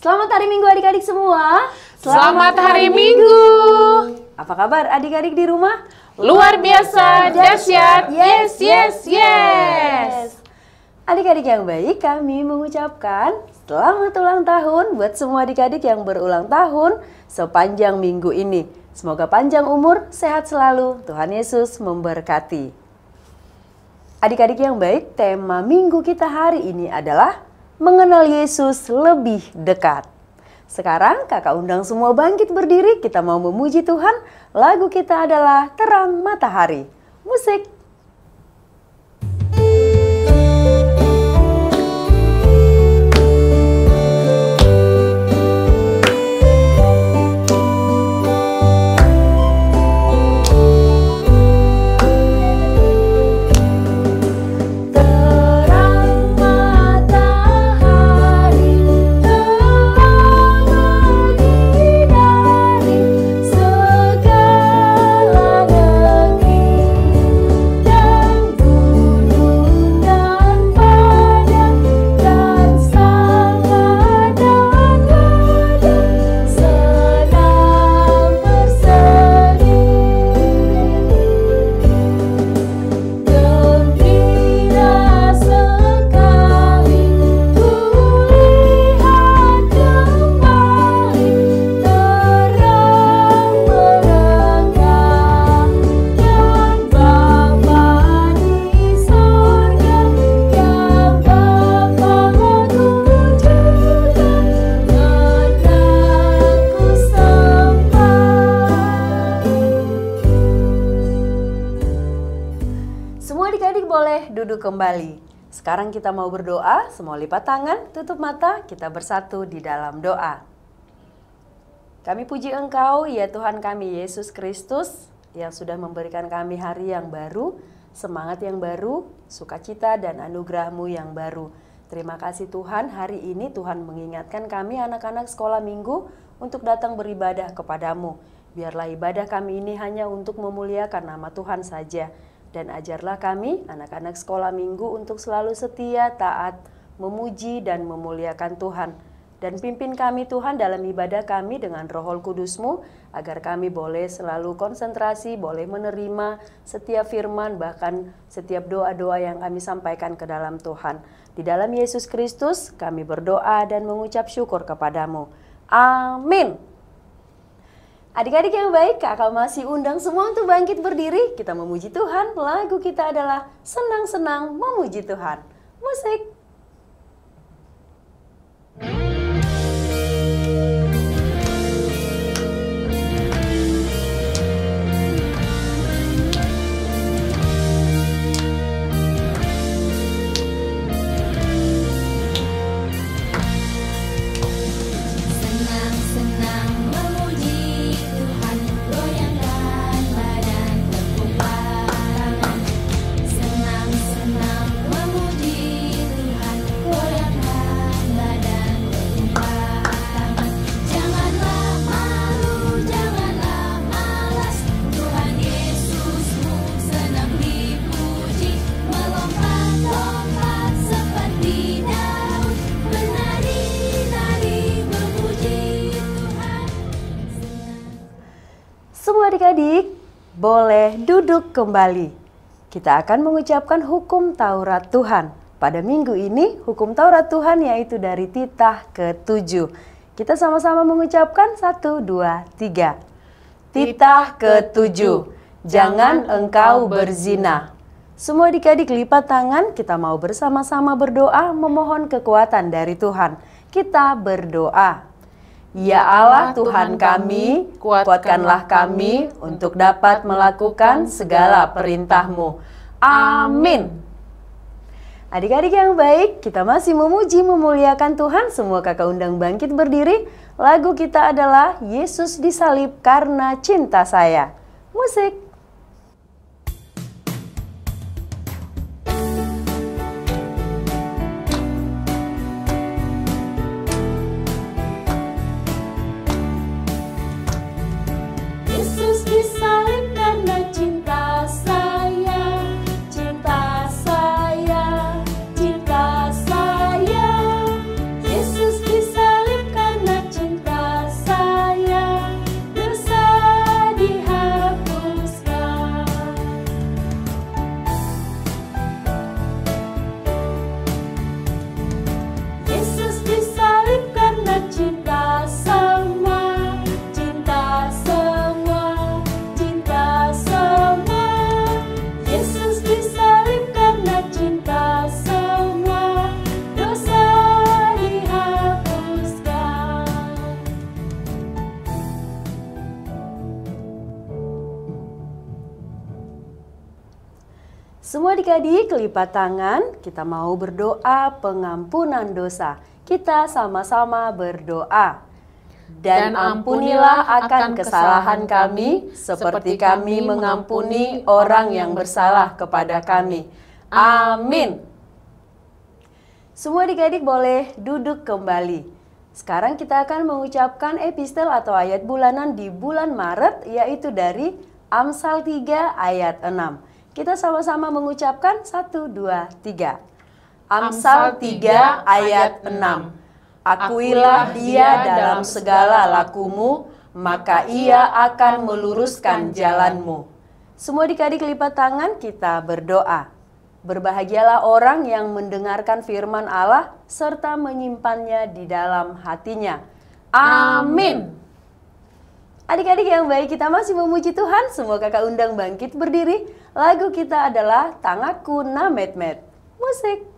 Selamat hari Minggu adik-adik semua. Selamat hari Minggu. Apa kabar adik-adik di rumah? Luar biasa, dahsyat, yes, yes, yes. Adik-adik yang baik, kami mengucapkan selamat ulang tahun buat semua adik-adik yang berulang tahun sepanjang minggu ini. Semoga panjang umur, sehat selalu, Tuhan Yesus memberkati. Adik-adik yang baik, tema minggu kita hari ini adalah mengenal Yesus lebih dekat. Sekarang kakak undang semua bangkit berdiri, kita mau memuji Tuhan. Lagu kita adalah Terang Matahari. Musik. Duduk kembali. Sekarang kita mau berdoa, semua lipat tangan, tutup mata, kita bersatu di dalam doa. Kami puji Engkau, ya Tuhan kami Yesus Kristus, yang sudah memberikan kami hari yang baru, semangat yang baru, sukacita dan anugerah-Mu yang baru. Terima kasih Tuhan, hari ini Tuhan mengingatkan kami anak-anak sekolah minggu untuk datang beribadah kepadamu. Biarlah ibadah kami ini hanya untuk memuliakan nama Tuhan saja. Dan ajarlah kami, anak-anak sekolah minggu, untuk selalu setia, taat, memuji, dan memuliakan Tuhan. Dan pimpin kami Tuhan dalam ibadah kami dengan Roh Kudus-Mu, agar kami boleh selalu konsentrasi, boleh menerima setiap firman, bahkan setiap doa-doa yang kami sampaikan ke dalam Tuhan. Di dalam Yesus Kristus, kami berdoa dan mengucap syukur kepadamu. Amin. Adik-adik yang baik, kakak masih undang semua untuk bangkit berdiri. Kita memuji Tuhan, lagu kita adalah Senang-senang Memuji Tuhan. Musik. Adik-adik, boleh duduk kembali. Kita akan mengucapkan hukum Taurat Tuhan. Pada minggu ini, hukum Taurat Tuhan yaitu dari titah ke-7. Kita sama-sama mengucapkan 1, 2, 3. Titah ke-7. Jangan engkau berzina. Semua adik-adik lipat tangan, kita mau bersama-sama berdoa memohon kekuatan dari Tuhan. Kita berdoa. Ya Allah Tuhan kami, kuatkanlah kami untuk dapat melakukan segala perintah-Mu. Amin. Adik-adik yang baik, kita masih memuji memuliakan Tuhan. Semua kakak undang bangkit berdiri. Lagu kita adalah Yesus disalib karena cinta saya. Musik. Cinta saya, Yesus disalib karena adik-adik, lipat tangan, kita mau berdoa pengampunan dosa. Kita sama-sama berdoa. Dan ampunilah akan kesalahan kami, seperti kami mengampuni orang yang bersalah kepada kami. Amin. Semua adik-adik boleh duduk kembali. Sekarang kita akan mengucapkan epistel atau ayat bulanan di bulan Maret, yaitu dari Amsal 3 ayat 6. Kita sama-sama mengucapkan 1, 2, 3. Amsal 3 ayat 6. Akuilah dia dalam segala lakumu, maka ia akan meluruskan jalanmu. Semua adik-adik lipat tangan, kita berdoa. Berbahagialah orang yang mendengarkan firman Allah serta menyimpannya di dalam hatinya. Amin. Adik-adik yang baik, kita masih memuji Tuhan. Semua kakak undang bangkit berdiri. Lagu kita adalah Tangaku Namet-met. Musik.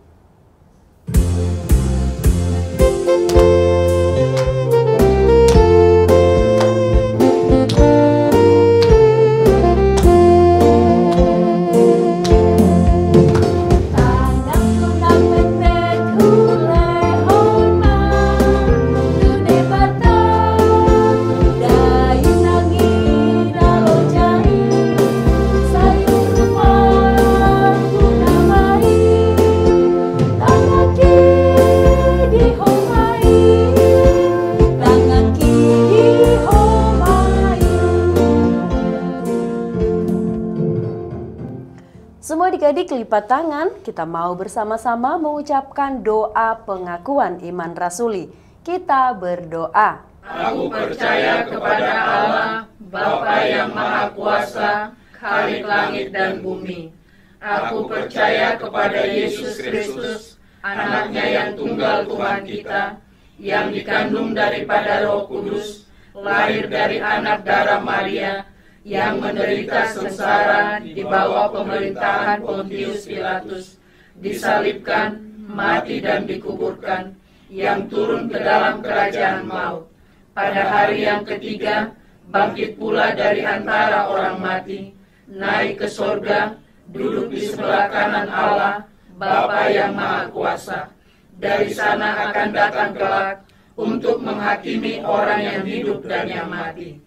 Semua adik-adik lipat tangan, kita mau bersama-sama mengucapkan doa pengakuan iman rasuli. Kita berdoa. Aku percaya kepada Allah, Bapa yang Maha Kuasa, Khalik langit dan bumi. Aku percaya kepada Yesus Kristus, anaknya yang tunggal Tuhan kita, yang dikandung daripada Roh Kudus, lahir dari anak darah Maria, yang menderita sengsara di bawah pemerintahan Pontius Pilatus, disalibkan, mati dan dikuburkan, yang turun ke dalam kerajaan maut. Pada hari yang ketiga, bangkit pula dari antara orang mati, naik ke sorga, duduk di sebelah kanan Allah, Bapa yang Maha Kuasa. Dari sana akan datang kelak untuk menghakimi orang yang hidup dan yang mati.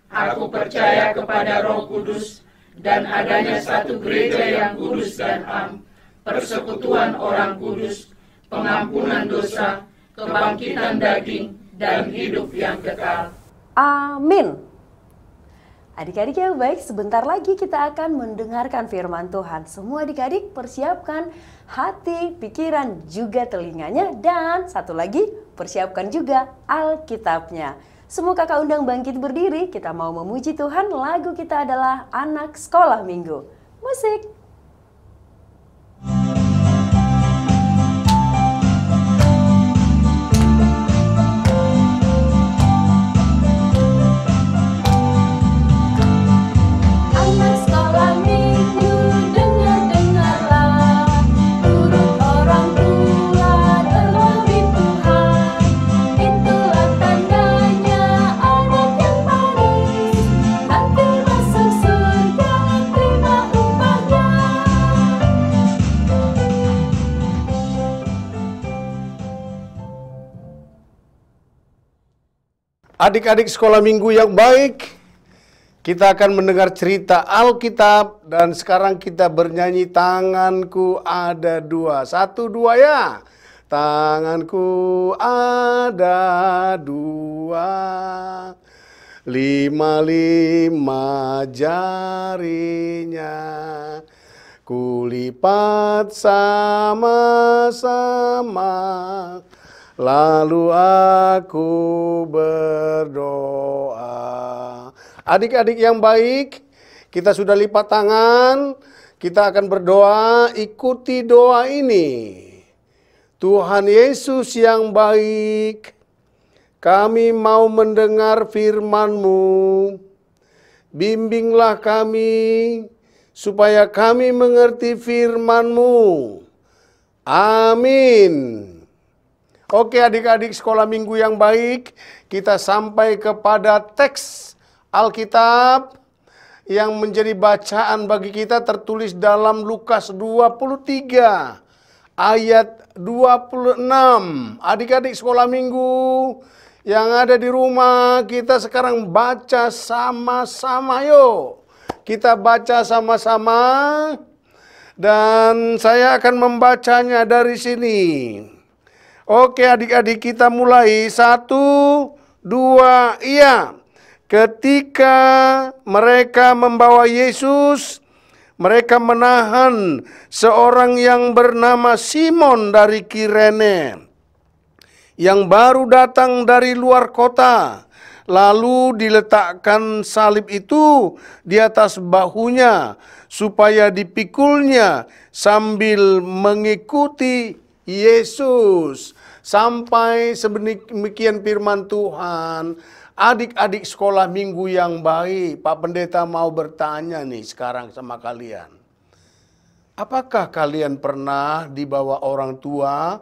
Aku percaya kepada Roh Kudus dan adanya satu gereja yang kudus dan am, persekutuan orang kudus, pengampunan dosa, kebangkitan daging, dan hidup yang kekal. Amin. Adik-adik yang baik, sebentar lagi kita akan mendengarkan firman Tuhan. Semua adik-adik persiapkan hati, pikiran, juga telinganya. Dan satu lagi, persiapkan juga Alkitabnya. Semua kakak undang bangkit berdiri, kita mau memuji Tuhan. Lagu kita adalah Anak Sekolah Minggu. Musik. Adik-adik sekolah minggu yang baik, kita akan mendengar cerita Alkitab dan sekarang kita bernyanyi Tanganku Ada Dua. 1, 2 ya. Tanganku ada dua, 5 jarinya, kulipat sama-sama. Lalu aku berdoa. Adik-adik yang baik, kita sudah lipat tangan. Kita akan berdoa, ikuti doa ini. Tuhan Yesus yang baik, kami mau mendengar firman-Mu. Bimbinglah kami, supaya kami mengerti firman-Mu. Amin. Oke adik-adik sekolah minggu yang baik, kita sampai kepada teks Alkitab yang menjadi bacaan bagi kita tertulis dalam Lukas 23 ayat 26. Adik-adik sekolah minggu yang ada di rumah, kita sekarang baca sama-sama yuk. Kita baca sama-sama dan saya akan membacanya dari sini. Oke adik-adik, kita mulai. 1, 2, iya. Ketika mereka membawa Yesus, mereka menahan seorang yang bernama Simon dari Kirene, yang baru datang dari luar kota. Lalu diletakkan salib itu di atas bahunya, supaya dipikulnya sambil mengikuti Yesus. Sampai sedemikian firman Tuhan. Adik-adik sekolah minggu yang baik, Pak Pendeta mau bertanya nih sekarang sama kalian. Apakah kalian pernah dibawa orang tua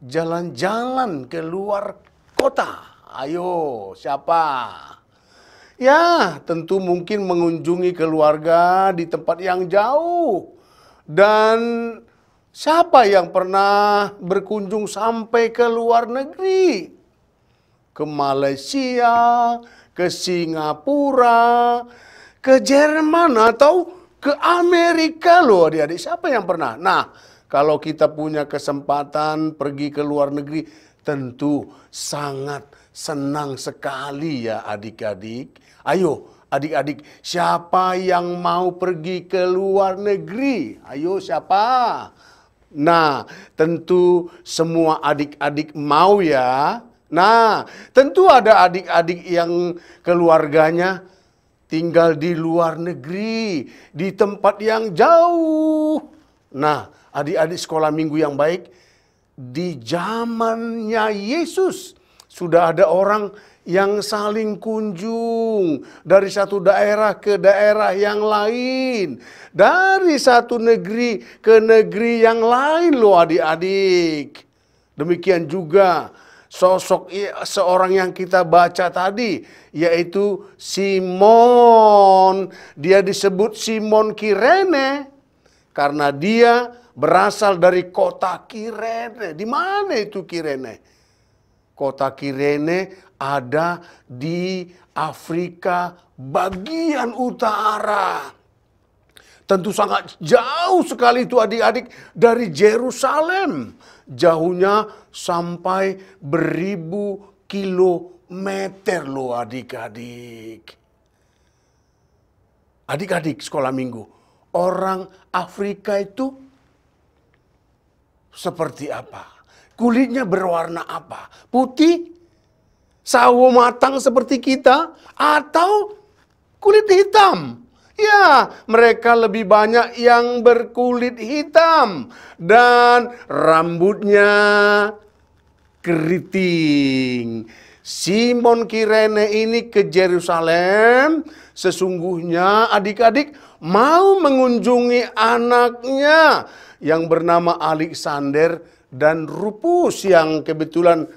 jalan-jalan ke luar kota? Ayo, siapa? Ya, tentu mungkin mengunjungi keluarga di tempat yang jauh. Dan siapa yang pernah berkunjung sampai ke luar negeri? Ke Malaysia, ke Singapura, ke Jerman, atau ke Amerika loh adik-adik. Siapa yang pernah? Nah, kalau kita punya kesempatan pergi ke luar negeri, tentu sangat senang sekali ya adik-adik. Ayo adik-adik, siapa yang mau pergi ke luar negeri? Ayo siapa? Nah, tentu semua adik-adik mau ya. Nah, tentu ada adik-adik yang keluarganya tinggal di luar negeri, di tempat yang jauh. Nah, adik-adik sekolah minggu yang baik, di zamannya Yesus sudah ada orang yang saling kunjung dari satu daerah ke daerah yang lain, dari satu negeri ke negeri yang lain loh adik-adik. Demikian juga sosok seorang yang kita baca tadi, yaitu Simon. Dia disebut Simon Kirene karena dia berasal dari kota Kirene. Di mana itu Kirene? Kota Kirene ada di Afrika bagian utara. Tentu sangat jauh sekali itu adik-adik dari Yerusalem. Jauhnya sampai beribu kilometer loh adik-adik. Adik-adik sekolah minggu, orang Afrika itu seperti apa? Kulitnya berwarna apa? Putih? Sawo matang seperti kita? Atau kulit hitam? Ya, mereka lebih banyak yang berkulit hitam dan rambutnya keriting. Simon Kirene ini ke Yerusalem sesungguhnya adik-adik mau mengunjungi anaknya yang bernama Alexander dan Rufus yang kebetulan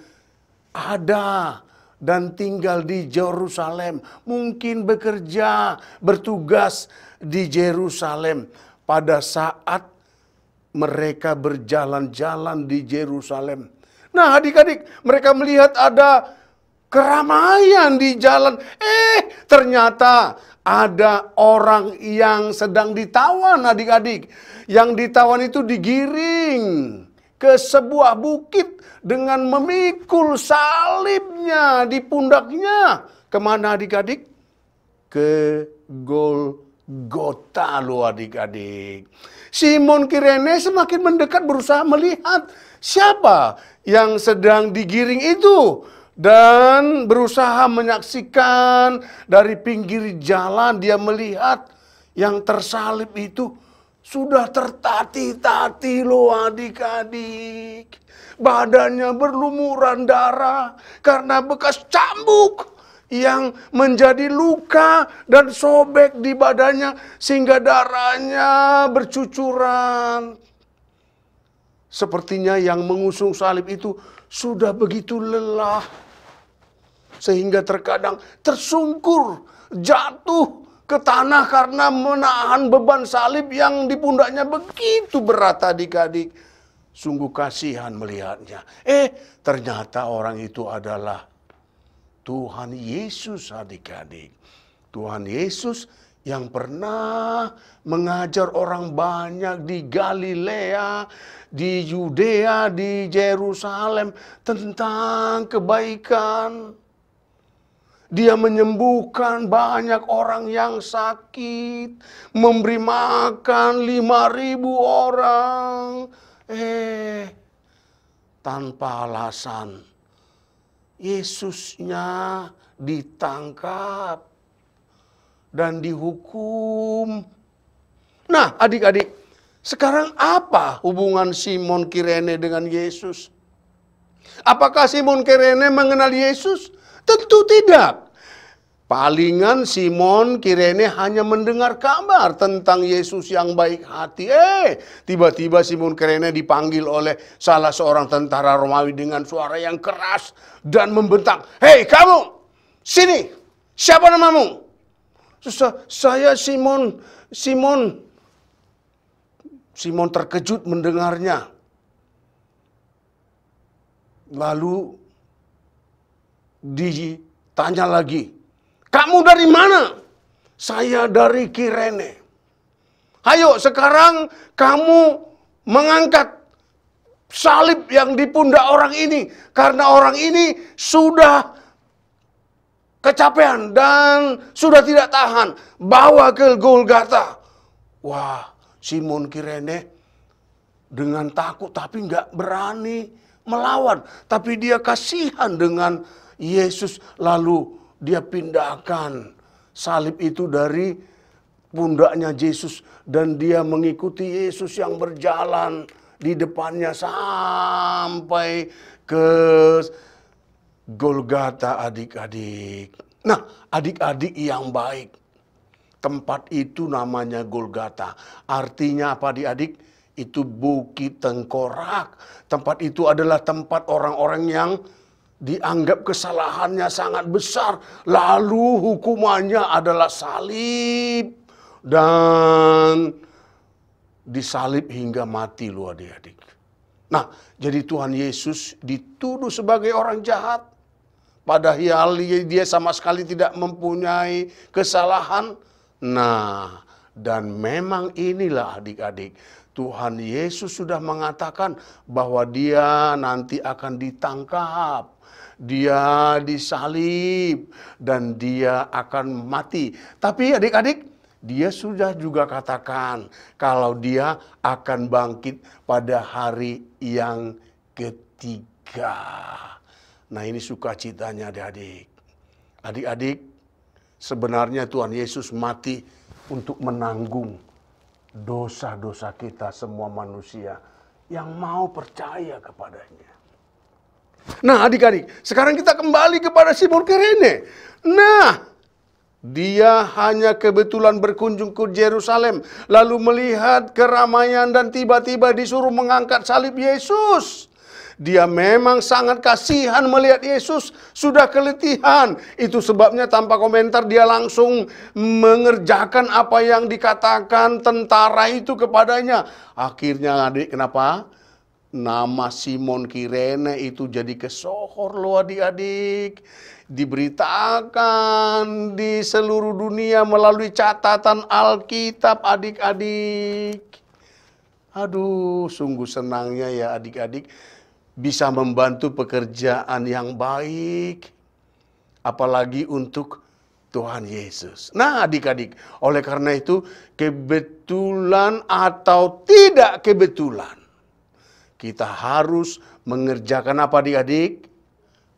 ada dan tinggal di Yerusalem, mungkin bekerja, bertugas di Yerusalem. Pada saat mereka berjalan-jalan di Yerusalem, nah adik-adik, mereka melihat ada keramaian di jalan. Ternyata ada orang yang sedang ditawan adik-adik. Yang ditawan itu digiring ke sebuah bukit dengan memikul salibnya di pundaknya. Kemana adik-adik? Ke Golgota loh adik-adik. Simon Kirene semakin mendekat berusaha melihat siapa yang sedang digiring itu. Dan berusaha menyaksikan dari pinggir jalan dia melihat yang tersalib itu sudah tertati-tati loh adik-adik. Badannya berlumuran darah karena bekas cambuk yang menjadi luka dan sobek di badannya sehingga darahnya bercucuran. Sepertinya yang mengusung salib itu sudah begitu lelah sehingga terkadang tersungkur, jatuh ke tanah karena menahan beban salib yang di pundaknya begitu berat adik-adik. Sungguh kasihan melihatnya. Ternyata orang itu adalah Tuhan Yesus adik-adik. Tuhan Yesus yang pernah mengajar orang banyak di Galilea, di Yudea, di Yerusalem tentang kebaikan. Dia menyembuhkan banyak orang yang sakit, memberi makan 5.000 orang. Tanpa alasan, Yesusnya ditangkap dan dihukum. Nah, adik-adik, sekarang apa hubungan Simon Kirene dengan Yesus? Apakah Simon Kirene mengenal Yesus? Tentu tidak. Palingan Simon Kirene hanya mendengar kabar tentang Yesus yang baik hati. Tiba-tiba Simon Kirene dipanggil oleh salah seorang tentara Romawi dengan suara yang keras dan membentak, "Hei kamu, sini, siapa namamu?" "Saya Simon." Simon terkejut mendengarnya. Lalu ditanya lagi, "Kamu dari mana?" "Saya dari Kirene." "Ayo sekarang kamu mengangkat salib yang di pundak orang ini. Karena orang ini sudah kecapean dan sudah tidak tahan. Bawa ke Golgata." Wah, Simon Kirene dengan takut tapi nggak berani melawan. Tapi dia kasihan dengan Yesus, lalu dia pindahkan salib itu dari pundaknya Yesus dan dia mengikuti Yesus yang berjalan di depannya sampai ke Golgata adik-adik. Nah, adik-adik yang baik, tempat itu namanya Golgata. Artinya apa adik-adik? Itu Bukit Tengkorak. Tempat itu adalah tempat orang-orang yang dianggap kesalahannya sangat besar. Lalu hukumannya adalah salib. Dan disalib hingga mati loh adik-adik. Nah, jadi Tuhan Yesus dituduh sebagai orang jahat. Padahal dia sama sekali tidak mempunyai kesalahan. Nah, dan memang inilah adik-adik. Tuhan Yesus sudah mengatakan bahwa dia nanti akan ditangkap. Dia disalib dan dia akan mati. Tapi adik-adik, dia sudah juga katakan kalau dia akan bangkit pada hari yang ketiga. Nah, ini sukacitanya adik-adik. Adik-adik, sebenarnya Tuhan Yesus mati untuk menanggung dosa-dosa kita semua manusia yang mau percaya kepadanya. Nah, adik-adik, sekarang kita kembali kepada Simon Kirene. Nah, dia hanya kebetulan berkunjung ke Yerusalem, lalu melihat keramaian dan tiba-tiba disuruh mengangkat salib Yesus. Dia memang sangat kasihan melihat Yesus sudah keletihan. Itu sebabnya tanpa komentar dia langsung mengerjakan apa yang dikatakan tentara itu kepadanya. Akhirnya adik, kenapa? Nama Simon Kirene itu jadi kesohor loh adik-adik. Diberitakan di seluruh dunia melalui catatan Alkitab adik-adik. Aduh, sungguh senangnya ya adik-adik bisa membantu pekerjaan yang baik. Apalagi untuk Tuhan Yesus. Nah adik-adik, oleh karena itu kebetulan atau tidak kebetulan, kita harus mengerjakan apa adik-adik?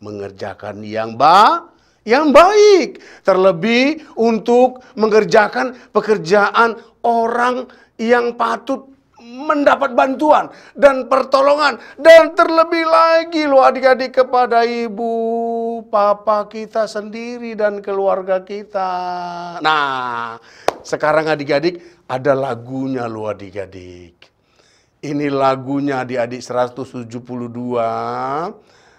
Mengerjakan yang baik. Terlebih untuk mengerjakan pekerjaan orang yang patut mendapat bantuan dan pertolongan. Dan terlebih lagi loh adik-adik kepada ibu, papa kita sendiri dan keluarga kita. Nah, sekarang adik-adik ada lagunya loh adik-adik. Ini lagunya adik-adik 172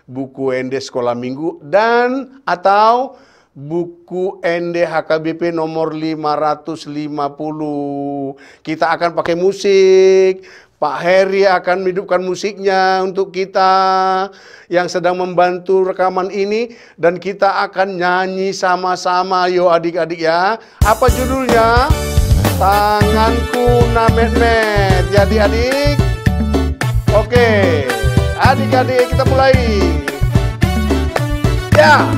buku ND Sekolah Minggu dan atau buku ND-HKBP nomor 550. Kita akan pakai musik. Pak Heri akan menghidupkan musiknya untuk kita yang sedang membantu rekaman ini. Dan kita akan nyanyi sama-sama. Yo adik-adik ya. Apa judulnya? Tanganku namet-met. Ya adik-adik. Oke. Adik-adik kita mulai. Ya.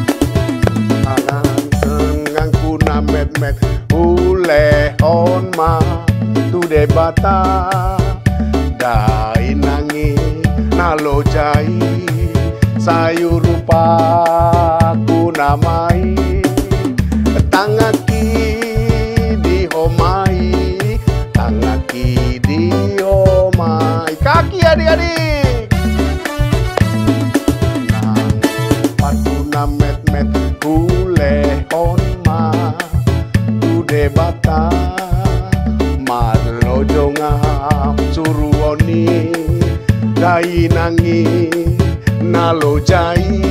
Tanganku namet-met. Ule on ma. Tu debata. Dai nangi nalo jai sayur rupaku namai tangaki dihomai tangaki dihomai kaki adik-adik nang patu namet-met kule onma ude bata marlo jongam suruoni dai nangi nalo jai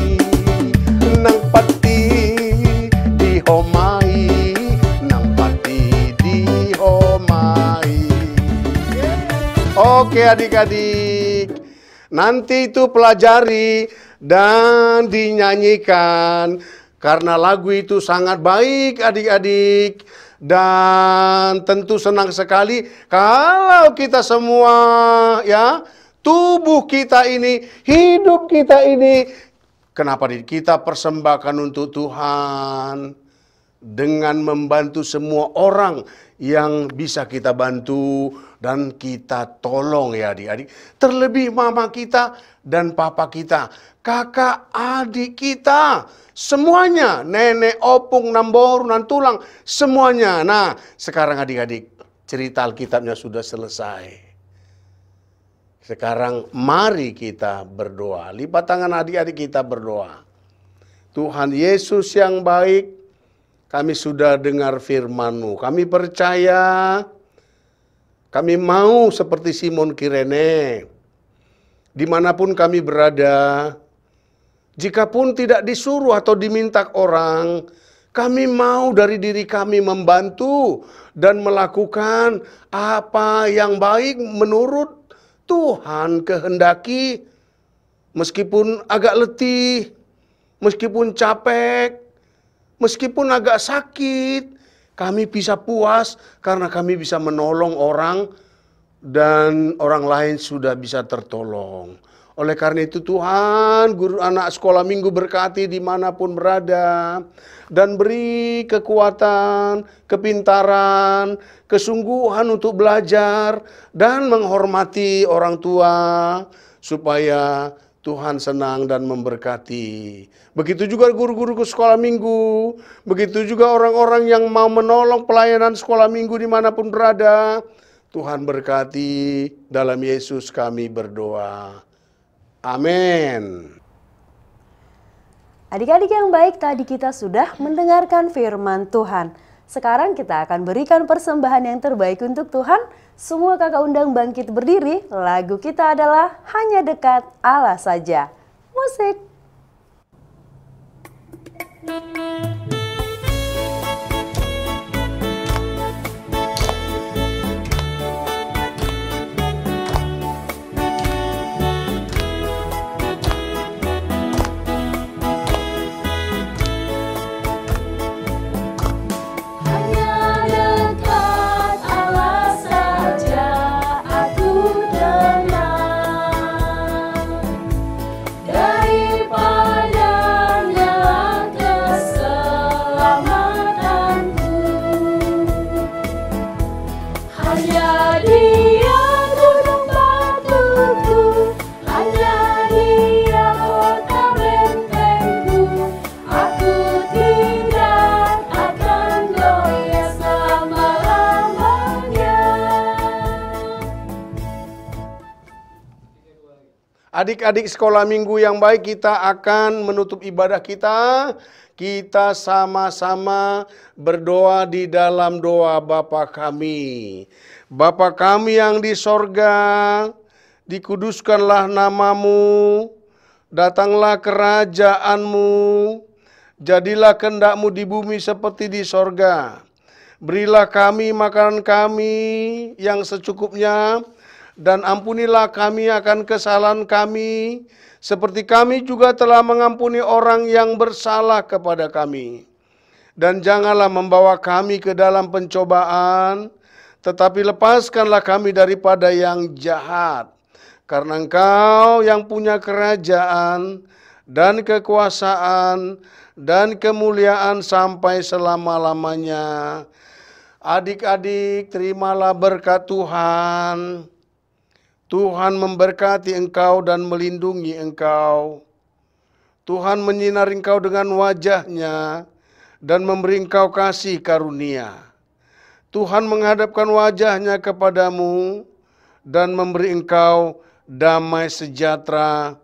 nang pati dihomai nang pati dihomai. Oke adik-adik, nanti itu pelajari dan dinyanyikan karena lagu itu sangat baik adik-adik. Dan tentu senang sekali kalau kita semua ya, tubuh kita ini, hidup kita ini, kenapa kita persembahkan untuk Tuhan dengan membantu semua orang yang bisa kita bantu dan kita tolong ya adik-adik. Terlebih mama kita dan papa kita, kakak adik kita. Semuanya, nenek, opung, nambor, nantulang, semuanya. Nah, sekarang adik-adik, cerita Alkitabnya sudah selesai. Sekarang mari kita berdoa. Lipat tangan adik-adik kita berdoa. Tuhan Yesus yang baik, kami sudah dengar firman-Mu. Kami percaya, kami mau seperti Simon Kirene. Dimanapun kami berada, jikapun tidak disuruh atau diminta orang, kami mau dari diri kami membantu dan melakukan apa yang baik menurut Tuhan kehendaki. Meskipun agak letih, meskipun capek, meskipun agak sakit, kami bisa puas karena kami bisa menolong orang dan orang lain sudah bisa tertolong. Oleh karena itu Tuhan, guru anak sekolah minggu berkati dimanapun berada. Dan beri kekuatan, kepintaran, kesungguhan untuk belajar dan menghormati orang tua. Supaya Tuhan senang dan memberkati. Begitu juga guru-guru sekolah minggu. Begitu juga orang-orang yang mau menolong pelayanan sekolah minggu dimanapun berada. Tuhan berkati, dalam Yesus kami berdoa. Amin. Adik-adik yang baik, tadi kita sudah mendengarkan firman Tuhan. Sekarang kita akan berikan persembahan yang terbaik untuk Tuhan. Semua kakak undang bangkit berdiri. Lagu kita adalah Hanya Dekat Allah Saja. Musik. Adik-adik sekolah minggu yang baik, kita akan menutup ibadah kita. Kita sama-sama berdoa di dalam doa Bapa kami. Bapa kami yang di sorga, dikuduskanlah namamu, datanglah kerajaanmu, Jadilah kehendak-Mu di bumi seperti di sorga. Berilah kami makanan kami yang secukupnya, dan ampunilah kami akan kesalahan kami, seperti kami juga telah mengampuni orang yang bersalah kepada kami. Dan janganlah membawa kami ke dalam pencobaan, tetapi lepaskanlah kami daripada yang jahat. Karena Engkau yang punya kerajaan dan kekuasaan dan kemuliaan sampai selama-lamanya. Adik-adik, terimalah berkat Tuhan. Tuhan memberkati engkau dan melindungi engkau. Tuhan menyinari engkau dengan wajah-Nya dan memberi engkau kasih karunia. Tuhan menghadapkan wajah-Nya kepadamu dan memberi engkau damai sejahtera.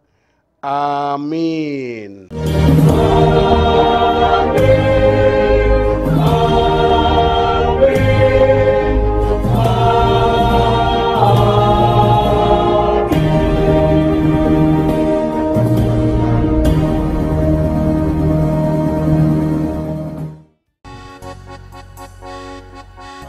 Amin.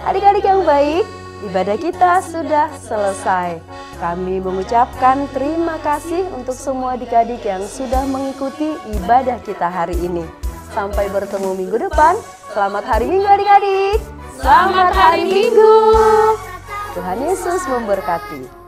Adik-adik yang baik, ibadah kita sudah selesai. Kami mengucapkan terima kasih untuk semua adik-adik yang sudah mengikuti ibadah kita hari ini. Sampai bertemu minggu depan. Selamat hari Minggu adik-adik. Selamat hari Minggu. Tuhan Yesus memberkati.